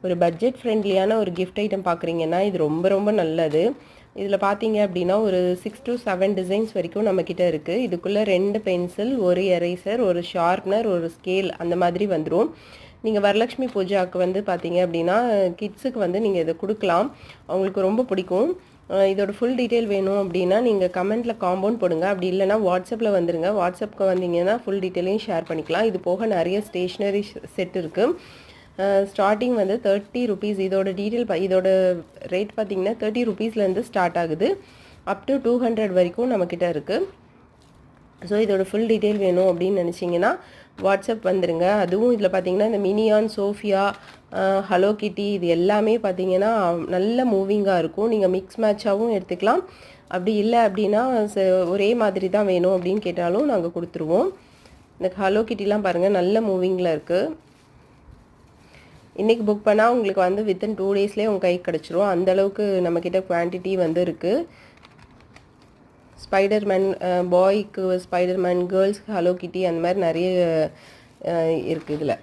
ஒரு பட்ஜெட் ஃப்ரெண்ட்லியான ஒரு gift item பார்க்குறீங்கன்னா இது ரொம்ப ரொம்ப நல்லது. இதில் பார்த்தீங்க அப்படின்னா ஒரு 6 to 7 டிசைன்ஸ் வரைக்கும் நம்மக்கிட்ட இருக்குது. இதுக்குள்ளே 2 பென்சில், ஒரு எரேசர், ஒரு ஷார்ப்னர், ஒரு ஸ்கேல் அந்த மாதிரி வந்துடும். நீங்கள் வரலட்சுமி பூஜாவுக்கு வந்து பார்த்தீங்க அப்படின்னா கிட்ஸுக்கு வந்து நீங்கள் இதை கொடுக்கலாம். அவங்களுக்கு ரொம்ப பிடிக்கும். இதோட ஃபுல் டீட்டெயில் வேணும் அப்படின்னா நீங்கள் கமெண்ட்டில் காம்பவுண்ட் போடுங்க. அப்படி இல்லைனா வாட்ஸ்அப்பில் வந்துடுங்க. வாட்ஸ்அப்புக்கு வந்தீங்கன்னா ஃபுல் டீட்டெயிலையும் ஷேர் பண்ணிக்கலாம். இது போக நிறைய ஸ்டேஷ்னரி செட் இருக்குது. ஸ்டார்டிங் வந்து 30 rupees. இதோட ரேட் பார்த்திங்கன்னா 30 rupeesலேருந்து ஸ்டார்ட் ஆகுது. அப் டு 200 வரைக்கும் நம்மக்கிட்ட இருக்குது. ஸோ இதோட ஃபுல் டீட்டெயில் வேணும் அப்படின்னு நினச்சிங்கன்னா வாட்ஸ்அப் வந்துடுங்க. அதுவும் இதில் பார்த்தீங்கன்னா இந்த மினியான், சோஃபியா, ஹலோ கிட்டி இது எல்லாமே பார்த்தீங்கன்னா நல்ல மூவிங்காக இருக்கும். நீங்கள் மிக்ஸ் மேட்சாகவும் எடுத்துக்கலாம். அப்படி இல்லை அப்படின்னா ஒரே மாதிரி தான் வேணும் அப்படின்னு கேட்டாலும் நாங்கள் கொடுத்துருவோம். இந்த ஹலோ கிட்டிலாம் பாருங்கள் நல்ல மூவிங்கில் இருக்குது. இன்றைக்கி புக் பண்ணால் உங்களுக்கு வந்து வித்தின் 2 daysலேயே உங்கள் கைக்கு கிடச்சிரும். அந்தளவுக்கு நம்மக்கிட்ட குவான்டிட்டி வந்து இருக்குது. ஸ்பைடர்மேன், பாய்க்கு ஸ்பைடர்மேன், கேர்ள்ஸ்க்கு ஹலோ கிட்டி அந்த மாதிரி நிறைய இருக்குது இதில்.